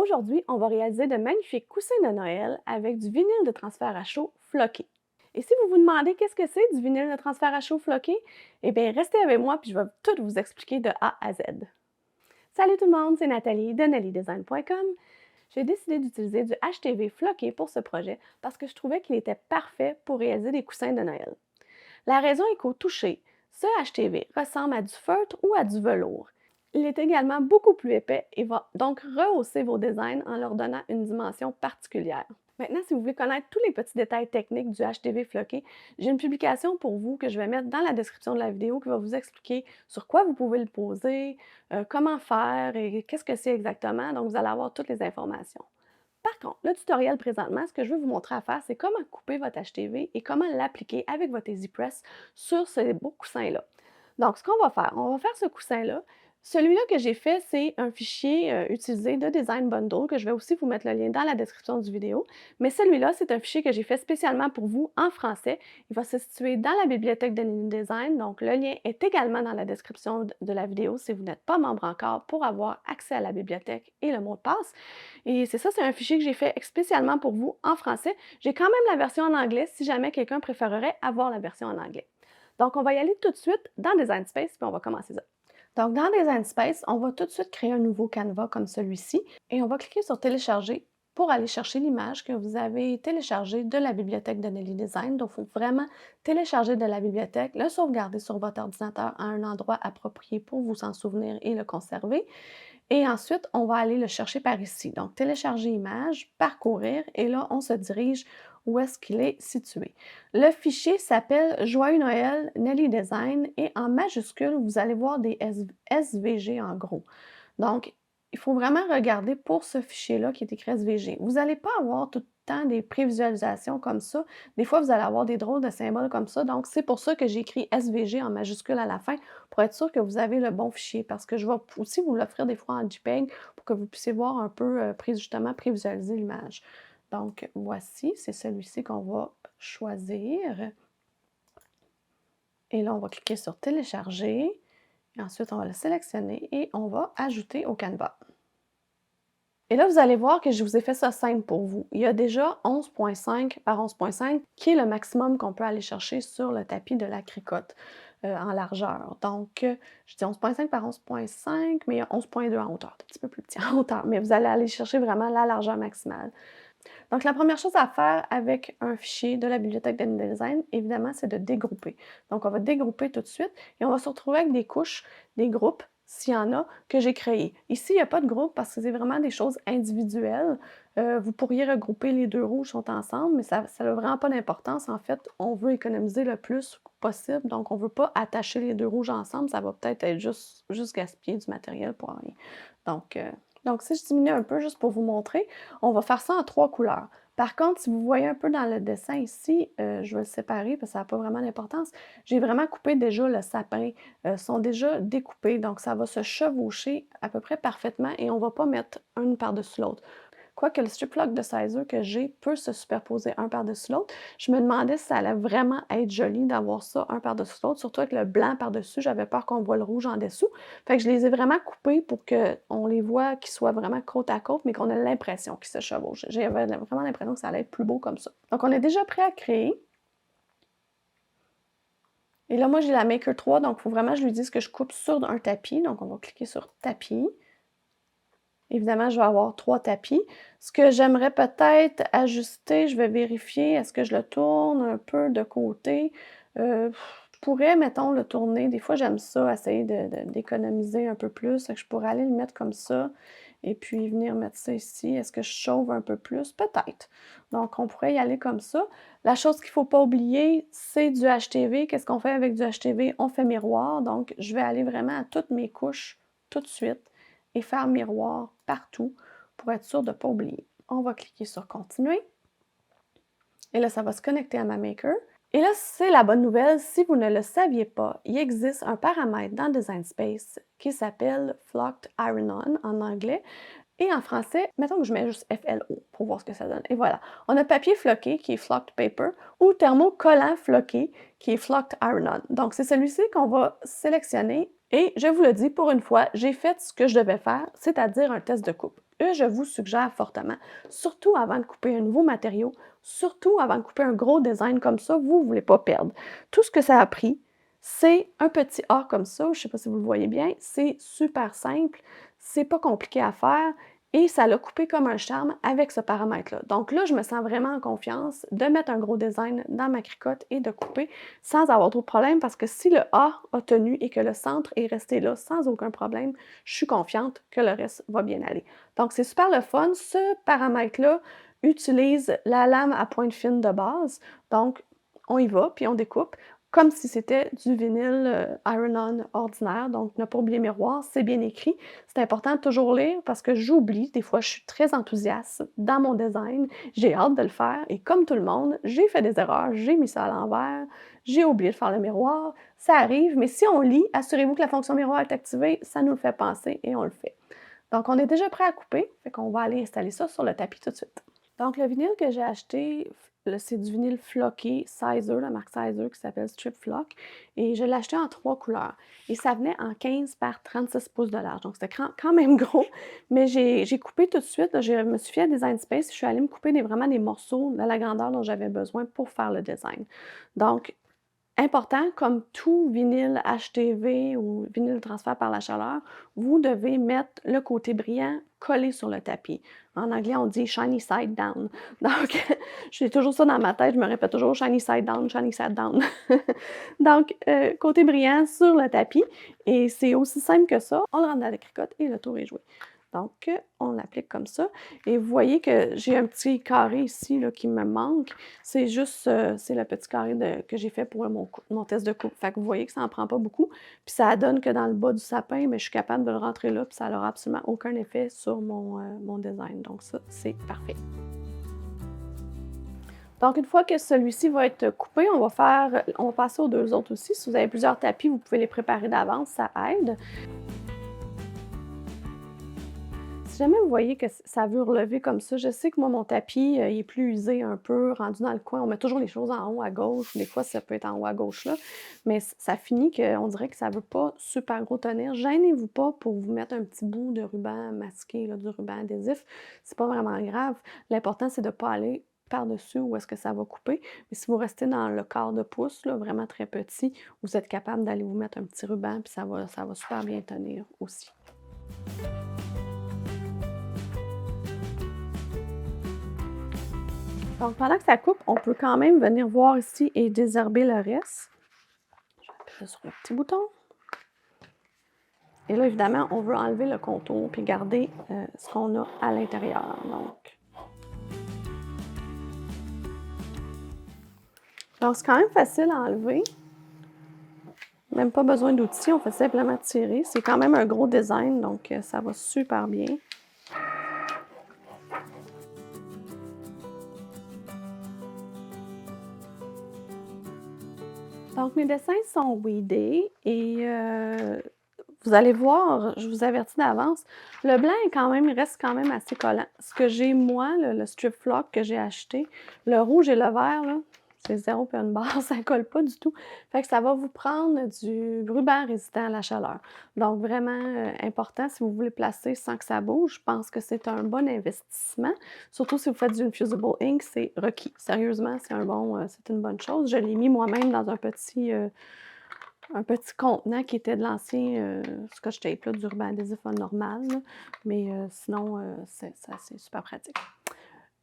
Aujourd'hui, on va réaliser de magnifiques coussins de Noël avec du vinyle de transfert à chaud floqué. Et si vous vous demandez qu'est-ce que c'est du vinyle de transfert à chaud floqué, eh bien, restez avec moi puis je vais tout vous expliquer de A à Z. Salut tout le monde, c'est Nathalie de nallydesign.com. J'ai décidé d'utiliser du HTV floqué pour ce projet parce que je trouvais qu'il était parfait pour réaliser des coussins de Noël. La raison est qu'au toucher, ce HTV ressemble à du feutre ou à du velours. Il est également beaucoup plus épais et va donc rehausser vos designs en leur donnant une dimension particulière. Maintenant, si vous voulez connaître tous les petits détails techniques du HTV floqué, j'ai une publication pour vous que je vais mettre dans la description de la vidéo qui va vous expliquer sur quoi vous pouvez le poser, comment faire et qu'est-ce que c'est exactement. Donc, vous allez avoir toutes les informations. Par contre, le tutoriel présentement, ce que je veux vous montrer à faire, c'est comment couper votre HTV et comment l'appliquer avec votre EasyPress sur ces beaux coussins-là. Donc, ce qu'on va faire, on va faire ce coussin-là. Celui-là que j'ai fait, c'est un fichier utilisé de Design Bundle, que je vais aussi vous mettre le lien dans la description du vidéo. Mais celui-là, c'est un fichier que j'ai fait spécialement pour vous en français. Il va se situer dans la bibliothèque de Design. Donc, le lien est également dans la description de la vidéo si vous n'êtes pas membre encore pour avoir accès à la bibliothèque et le mot de passe. Et c'est ça, c'est un fichier que j'ai fait spécialement pour vous en français. J'ai quand même la version en anglais si jamais quelqu'un préférerait avoir la version en anglais. Donc, on va y aller tout de suite dans Design Space, puis on va commencer ça. Donc, dans Design Space, on va tout de suite créer un nouveau canevas comme celui-ci et on va cliquer sur Télécharger pour aller chercher l'image que vous avez téléchargée de la bibliothèque de Nelly Design. Donc, il faut vraiment télécharger de la bibliothèque, le sauvegarder sur votre ordinateur à un endroit approprié pour vous en souvenir et le conserver. Et ensuite, on va aller le chercher par ici. Donc, télécharger image, parcourir, et là, on se dirige où est-ce qu'il est situé. Le fichier s'appelle Joyeux Noël Nelly Design et en majuscule, vous allez voir des SVG en gros. Donc, il faut vraiment regarder pour ce fichier-là qui est écrit SVG. Vous n'allez pas avoir tout le temps des prévisualisations comme ça. Des fois, vous allez avoir des drôles de symboles comme ça. Donc, c'est pour ça que j'ai écrit SVG en majuscule à la fin pour être sûr que vous avez le bon fichier parce que je vais aussi vous l'offrir des fois en JPEG pour que vous puissiez voir un peu justement prévisualiser l'image. Donc, voici, c'est celui-ci qu'on va choisir. Et là, on va cliquer sur Télécharger. Et ensuite, on va le sélectionner et on va ajouter au canevas. Et là, vous allez voir que je vous ai fait ça simple pour vous. Il y a déjà 11,5 par 11,5 qui est le maximum qu'on peut aller chercher sur le tapis de la cricotte en largeur. Donc, je dis 11,5 par 11,5, mais il y a 11,2 en hauteur, un petit peu plus petit en hauteur, mais vous allez aller chercher vraiment la largeur maximale. Donc, la première chose à faire avec un fichier de la bibliothèque d'InDesign, évidemment, c'est de dégrouper. Donc, on va dégrouper tout de suite et on va se retrouver avec des couches, des groupes, s'il y en a, que j'ai créés. Ici, il n'y a pas de groupe parce que c'est vraiment des choses individuelles. Vous pourriez regrouper les deux rouges sont ensemble, mais ça n'a vraiment pas d'importance. En fait, on veut économiser le plus possible, donc on ne veut pas attacher les deux rouges ensemble. Ça va peut-être être juste gaspiller du matériel pour rien. Donc, si je diminue un peu, juste pour vous montrer, on va faire ça en 3 couleurs. Par contre, si vous voyez un peu dans le dessin ici, je vais le séparer parce que ça n'a pas vraiment d'importance. J'ai vraiment coupé déjà le sapin, sont déjà découpés, donc ça va se chevaucher à peu près parfaitement et on ne va pas mettre une par-dessus l'autre. Quoique le strip lock de sizer que j'ai peut se superposer un par-dessus l'autre, je me demandais si ça allait vraiment être joli d'avoir ça un par-dessus l'autre, surtout avec le blanc par-dessus, j'avais peur qu'on voit le rouge en dessous. Fait que je les ai vraiment coupés pour qu'on les voit qu'ils soient vraiment côte à côte, mais qu'on ait l'impression qu'ils se chevauchent. J'avais vraiment l'impression que ça allait être plus beau comme ça. Donc on est déjà prêt à créer. Et là, moi, j'ai la Maker 3, donc il faut vraiment que je lui dise que je coupe sur un tapis. Donc on va cliquer sur tapis. Évidemment, je vais avoir 3 tapis. Ce que j'aimerais peut-être ajuster, je vais vérifier, est-ce que je le tourne un peu de côté? Je pourrais, mettons, le tourner. Des fois, j'aime ça, essayer d'économiser un peu plus. Je pourrais aller le mettre comme ça et puis venir mettre ça ici. Est-ce que je chauffe un peu plus? Peut-être. Donc, on pourrait y aller comme ça. La chose qu'il ne faut pas oublier, c'est du HTV. Qu'est-ce qu'on fait avec du HTV? On fait miroir. Donc, je vais aller vraiment à toutes mes couches tout de suite et faire miroir partout pour être sûr de ne pas oublier. On va cliquer sur Continuer. Et là, ça va se connecter à ma Maker. Et là, c'est la bonne nouvelle. Si vous ne le saviez pas, il existe un paramètre dans Design Space qui s'appelle Flocked Iron-On en anglais. Et en français, mettons que je mets juste FLO pour voir ce que ça donne. Et voilà. On a papier floqué qui est Flocked Paper ou thermocollant floqué qui est Flocked Iron-On. Donc, c'est celui-ci qu'on va sélectionner. Et je vous le dis, pour une fois, j'ai fait ce que je devais faire, c'est-à-dire un test de coupe. je vous suggère fortement, surtout avant de couper un nouveau matériau, surtout avant de couper un gros design comme ça, vous ne voulez pas perdre. Tout ce que ça a pris, c'est un petit A comme ça, je ne sais pas si vous le voyez bien, c'est super simple, c'est pas compliqué à faire et ça l'a coupé comme un charme avec ce paramètre-là. Donc là, je me sens vraiment en confiance de mettre un gros design dans ma cricotte et de couper sans avoir trop de problème parce que si le A a tenu et que le centre est resté là sans aucun problème, je suis confiante que le reste va bien aller. Donc c'est super le fun. Ce paramètre-là utilise la lame à pointe fine de base. Donc on y va, puis on découpe comme si c'était du vinyle Iron-On ordinaire, donc ne pas oublier miroir, c'est bien écrit. C'est important de toujours lire parce que j'oublie, des fois je suis très enthousiaste dans mon design, j'ai hâte de le faire et comme tout le monde, j'ai fait des erreurs, j'ai mis ça à l'envers, j'ai oublié de faire le miroir, ça arrive, mais si on lit, assurez-vous que la fonction miroir est activée, ça nous le fait penser et on le fait. Donc on est déjà prêt à couper, fait qu'on va aller installer ça sur le tapis tout de suite. Donc le vinyle que j'ai acheté, c'est du vinyle floqué Sizer, la marque Sizer qui s'appelle Strip Flock. Et je l'ai acheté en 3 couleurs. Et ça venait en 15 par 36 pouces de large. Donc c'était quand même gros. Mais j'ai coupé tout de suite. Là, je me suis fait à Design Space. Je suis allée me couper vraiment des morceaux de la grandeur dont j'avais besoin pour faire le design. Donc, important, comme tout vinyle HTV ou vinyle de transfert par la chaleur, vous devez mettre le côté brillant collé sur le tapis. En anglais, on dit shiny side down. Donc, j'ai toujours ça dans ma tête, je me répète toujours shiny side down, shiny side down. Donc, côté brillant sur le tapis. Et c'est aussi simple que ça. On le rentre dans la cricotte et le tour est joué. Donc, on l'applique comme ça. Et vous voyez que j'ai un petit carré ici là, qui me manque. C'est juste, c'est le petit carré que j'ai fait pour mon test de coupe. Fait que vous voyez que ça n'en prend pas beaucoup. Puis ça donne que dans le bas du sapin, mais je suis capable de le rentrer là, puis ça n'aura absolument aucun effet sur mon design. Donc ça, c'est parfait. Donc, une fois que celui-ci va être coupé, on va passer aux deux autres aussi. Si vous avez plusieurs tapis, vous pouvez les préparer d'avance, ça aide. Si jamais vous voyez que ça veut relever comme ça, je sais que moi, mon tapis, il est plus usé un peu, rendu dans le coin. On met toujours les choses en haut à gauche. Des fois, ça peut être en haut à gauche là. Mais ça finit qu'on dirait que ça ne veut pas super gros tenir. Gênez-vous pas pour vous mettre un petit bout de ruban masqué, là, du ruban adhésif. C'est pas vraiment grave. L'important, c'est de ne pas aller par-dessus où est-ce que ça va couper. Mais si vous restez dans le quart de pouce, là, vraiment très petit, vous êtes capable d'aller vous mettre un petit ruban, puis ça va super bien tenir aussi. Donc, pendant que ça coupe, on peut quand même venir voir ici et désherber le reste. Je vais appuyer sur le petit bouton. Et là, évidemment, on veut enlever le contour puis garder ce qu'on a à l'intérieur. Donc, c'est quand même facile à enlever. Même pas besoin d'outils, on fait simplement tirer. C'est quand même un gros design, donc ça va super bien. Donc, mes dessins sont weedés et vous allez voir, je vous avertis d'avance, le blanc il reste quand même assez collant. Ce que j'ai, moi, le Strip Flock que j'ai acheté, le rouge et le vert, là, c'est 0 puis une barre, ça colle pas du tout. Fait que ça va vous prendre du ruban résistant à la chaleur. Donc, vraiment important, si vous voulez placer sans que ça bouge, je pense que c'est un bon investissement. Surtout si vous faites du Infusible Ink, c'est requis. Sérieusement, c'est une bonne chose. Je l'ai mis moi-même dans un petit contenant qui était de l'ancien Scotch Tape, là, du ruban adhésif normal. Là. Mais sinon, c'est super pratique.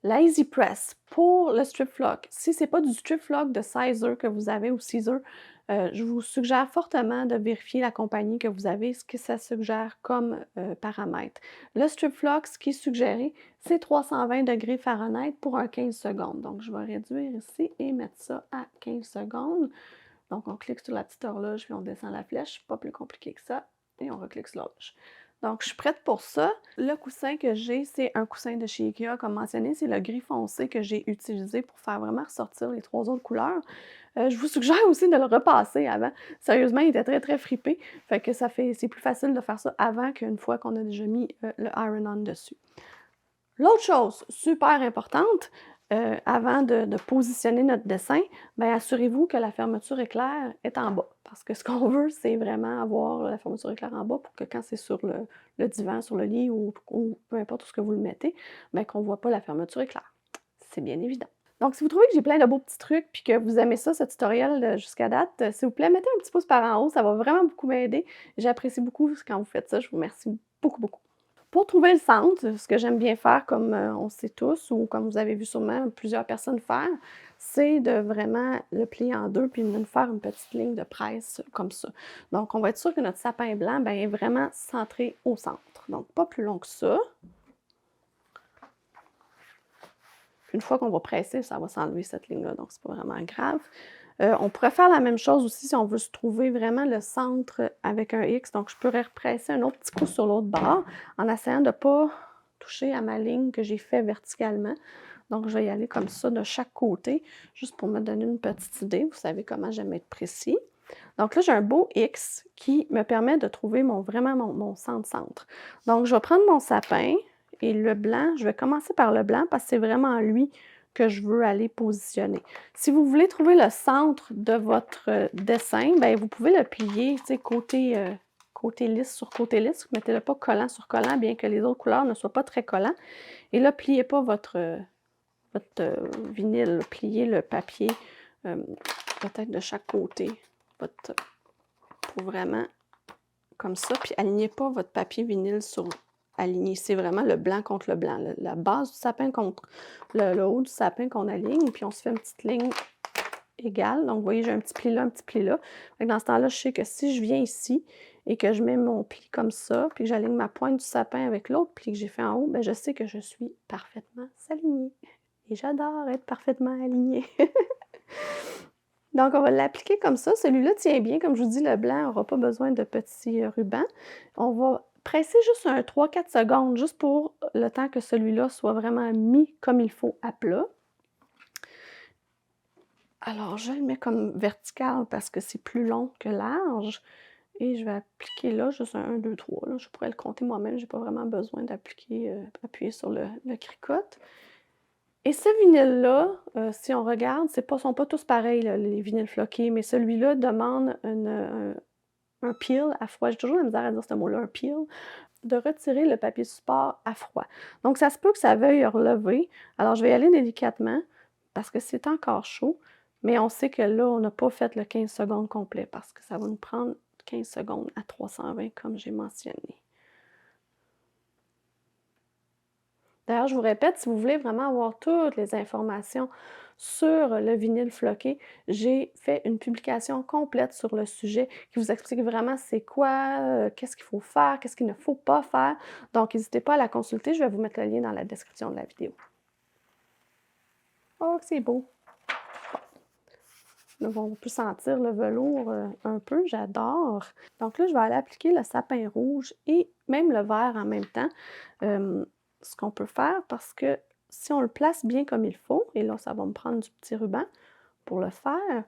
La Easy Press pour le Strip Flock. Si ce n'est pas du Strip Flock de Sizer que vous avez ou Caesar, je vous suggère fortement de vérifier la compagnie que vous avez, ce que ça suggère comme paramètre. Le Strip Flock, ce qui est suggéré, c'est 320 degrés Fahrenheit pour un 15 secondes. Donc, je vais réduire ici et mettre ça à 15 secondes. Donc, on clique sur la petite horloge, puis on descend la flèche. Pas plus compliqué que ça. Et on reclique sur l'horloge. Donc, je suis prête pour ça. Le coussin que j'ai, c'est un coussin de chez Ikea, comme mentionné. C'est le gris foncé que j'ai utilisé pour faire vraiment ressortir les 3 autres couleurs. Je vous suggère aussi de le repasser avant. Sérieusement, il était très, très fripé. Fait que c'est plus facile de faire ça avant qu'une fois qu'on a déjà mis le Iron-On dessus. L'autre chose super importante, avant de positionner notre dessin, bien, assurez-vous que la fermeture éclair est en bas. Parce que ce qu'on veut, c'est vraiment avoir la fermeture éclair en bas pour que quand c'est sur le divan, sur le lit ou peu importe où ce que vous le mettez, bien, qu'on ne voit pas la fermeture éclair. C'est bien évident. Donc, si vous trouvez que j'ai plein de beaux petits trucs puis que vous aimez ça, ce tutoriel jusqu'à date, s'il vous plaît, mettez un petit pouce par en haut, ça va vraiment beaucoup m'aider. J'apprécie beaucoup quand vous faites ça, je vous remercie beaucoup, beaucoup. Pour trouver le centre, ce que j'aime bien faire, comme on sait tous, ou comme vous avez vu sûrement plusieurs personnes faire, c'est de vraiment le plier en deux puis de faire une petite ligne de presse comme ça. Donc, on va être sûr que notre sapin blanc bien, est vraiment centré au centre. Donc, pas plus long que ça. Une fois qu'on va presser, ça va s'enlever cette ligne-là, donc c'est pas vraiment grave. On pourrait faire la même chose aussi si on veut se trouver vraiment le centre avec un X. Donc, je pourrais represser un autre petit coup sur l'autre bord en essayant de ne pas toucher à ma ligne que j'ai fait verticalement. Donc, je vais y aller comme ça de chaque côté, juste pour me donner une petite idée. Vous savez comment j'aime être précis. Donc là, j'ai un beau X qui me permet de trouver vraiment mon centre-centre. Donc, je vais prendre mon sapin et le blanc. Je vais commencer par le blanc parce que c'est vraiment lui que je veux aller positionner. Si vous voulez trouver le centre de votre dessin, bien, vous pouvez le plier, tu sais, côté lisse sur côté lisse. Mettez-le pas collant sur collant, bien que les autres couleurs ne soient pas très collants. Et là, pliez pas votre vinyle, pliez le papier peut-être de chaque côté, pour vraiment comme ça, puis alignez pas votre papier vinyle sur aligné. C'est vraiment le blanc contre le blanc. La base du sapin contre le haut du sapin qu'on aligne, puis on se fait une petite ligne égale. Donc, vous voyez, j'ai un petit pli là, un petit pli là. Dans ce temps-là, je sais que si je viens ici et que je mets mon pli comme ça, puis que j'aligne ma pointe du sapin avec l'autre pli que j'ai fait en haut, bien, je sais que je suis parfaitement alignée. Et j'adore être parfaitement alignée. Donc, on va l'appliquer comme ça. Celui-là tient bien. Comme je vous dis, le blanc n'aura pas besoin de petits rubans. On va presser juste un 3-4 secondes, juste pour le temps que celui-là soit vraiment mis comme il faut à plat. Alors, je le mets comme vertical parce que c'est plus long que large. Et je vais appliquer là juste un 1, 2, 3. Là. Je pourrais le compter moi-même. Je n'ai pas vraiment besoin d'appliquer, appuyer sur le cricotte. Et ce vinyle-là, si on regarde, sont pas tous pareils, là, les vinyles floqués, mais celui-là demande un peel à froid. J'ai toujours la misère à dire ce mot-là, un peel, de retirer le papier support à froid. Donc, ça se peut que ça veuille relever. Alors, je vais y aller délicatement parce que c'est encore chaud, mais on sait que là, on n'a pas fait le 15 secondes complet parce que ça va nous prendre 15 secondes à 320 comme j'ai mentionné. D'ailleurs, je vous répète, si vous voulez vraiment avoir toutes les informations sur le vinyle floqué, j'ai fait une publication complète sur le sujet qui vous explique vraiment c'est quoi, qu'est-ce qu'il faut faire, qu'est-ce qu'il ne faut pas faire. Donc, n'hésitez pas à la consulter. Je vais vous mettre le lien dans la description de la vidéo. Oh, c'est beau! Là, on peut sentir le velours un peu, j'adore. Donc là, je vais aller appliquer le sapin rouge et même le vert en même temps. Ce qu'on peut faire, parce que si on le place bien comme il faut, et là, ça va me prendre du petit ruban pour le faire,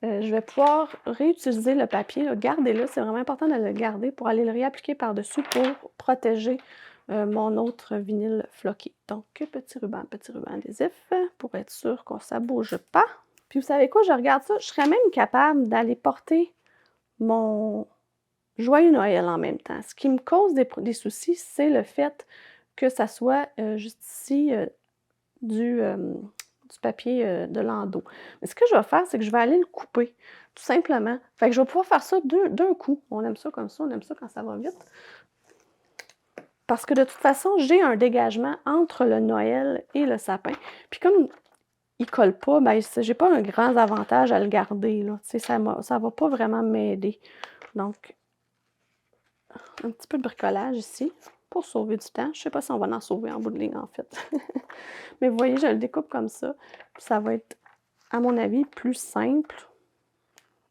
je vais pouvoir réutiliser le papier. Gardez-le, c'est vraiment important de le garder pour aller le réappliquer par-dessus pour protéger mon autre vinyle floqué. Donc, petit ruban adhésif pour être sûr que ça ne bouge pas. Puis vous savez quoi, je regarde ça, je serais même capable d'aller porter mon Joyeux Noël en même temps. Ce qui me cause des soucis, c'est le fait que ça soit juste ici du papier de landau. Mais ce que je vais faire, c'est que je vais aller le couper, tout simplement. Fait que je vais pouvoir faire ça d'un coup. On aime ça comme ça, on aime ça quand ça va vite. Parce que de toute façon, j'ai un dégagement entre le Noël et le sapin. Puis comme il ne colle pas, ben, j'ai pas un grand avantage à le garder. Là. Ça ne va pas vraiment m'aider. Donc, un petit peu de bricolage ici pour sauver du temps. Je ne sais pas si on va en sauver en bout de ligne, en fait. Mais vous voyez, je le découpe comme ça. Ça va être, à mon avis, plus simple.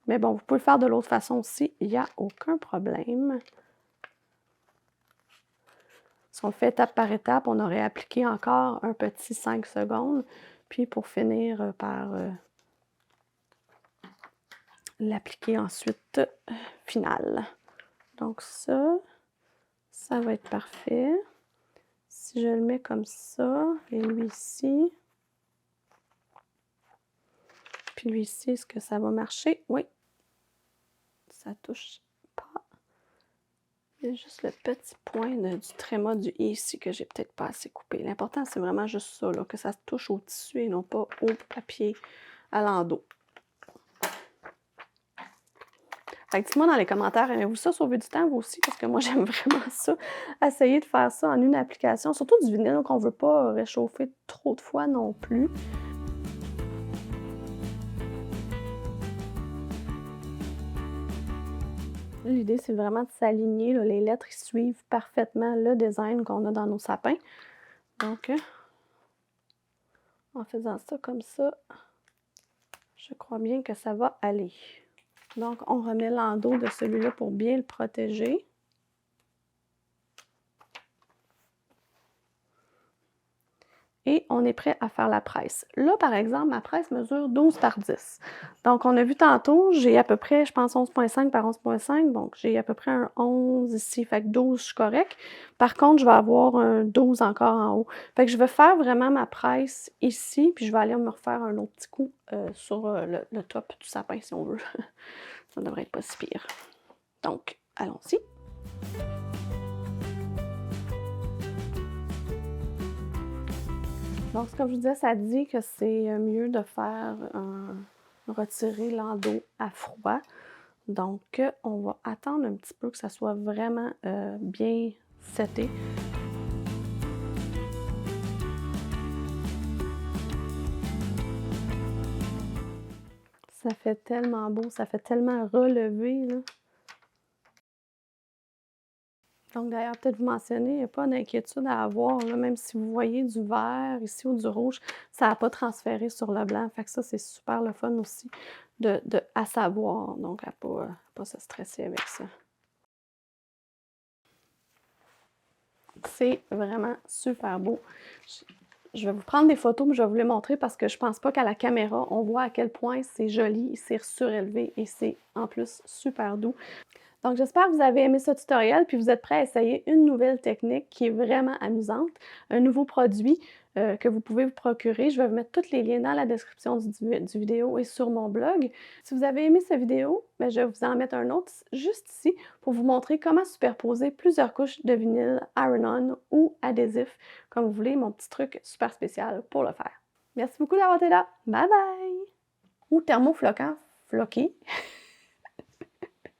Mais bon, vous pouvez le faire de l'autre façon aussi. Il n'y a aucun problème. Si on le fait étape par étape, on aurait appliqué encore un petit 5 secondes. Puis pour finir par l'appliquer ensuite final. Donc ça va être parfait. Si je le mets comme ça, et lui ici, Puis lui ici, est-ce que ça va marcher? Oui. Ça touche pas. Il y a juste le petit point du tréma du i ici que j'ai peut-être pas assez coupé. L'important, c'est vraiment juste ça, là, que ça touche au tissu et non pas au papier à l'endos. Fait que dites-moi dans les commentaires, aimez-vous ça sauver du temps, vous aussi? Parce que moi, j'aime vraiment ça. Essayer de faire ça en une application, surtout du vinyle qu'on ne veut pas réchauffer trop de fois non plus. L'idée, c'est vraiment de s'aligner. Les lettres ils suivent parfaitement le design qu'on a dans nos sapins. Donc, en faisant ça comme ça, je crois bien que ça va aller. Donc, on remet l'endos de celui-là pour bien le protéger. Et on est prêt à faire la presse. Là, par exemple, ma presse mesure 12 par 10. Donc, on a vu tantôt, j'ai à peu près, je pense, 11,5 par 11,5. Donc, j'ai à peu près un 11 ici. Fait que 12, je suis correct. Par contre, je vais avoir un 12 encore en haut. Fait que je vais faire vraiment ma presse ici. Puis, je vais aller me refaire un autre petit coup sur le top du sapin, si on veut. Ça devrait être pas si pire. Donc, allons-y. Donc, comme je vous disais, ça dit que c'est mieux de faire retirer l'endos à froid. Donc, on va attendre un petit peu que ça soit vraiment bien seté. Ça fait tellement beau, ça fait tellement relevé, là. Donc, d'ailleurs, peut-être vous mentionner, il n'y a pas d'inquiétude à avoir, là, même si vous voyez du vert ici ou du rouge, ça n'a pas transféré sur le blanc. Fait que ça, c'est super le fun aussi à savoir. Donc, à ne pas se stresser avec ça. C'est vraiment super beau. Je vais vous prendre des photos, mais je vais vous les montrer parce que je ne pense pas qu'à la caméra, on voit à quel point c'est joli, c'est surélevé et c'est en plus super doux. Donc, j'espère que vous avez aimé ce tutoriel puis vous êtes prêts à essayer une nouvelle technique qui est vraiment amusante, un nouveau produit que vous pouvez vous procurer. Je vais vous mettre tous les liens dans la description du vidéo et sur mon blog. Si vous avez aimé cette vidéo, bien, je vais vous en mettre un autre juste ici pour vous montrer comment superposer plusieurs couches de vinyle iron-on ou adhésif, comme vous voulez, mon petit truc super spécial pour le faire. Merci beaucoup d'avoir été là. Bye bye! Ou thermoflocant, floqué.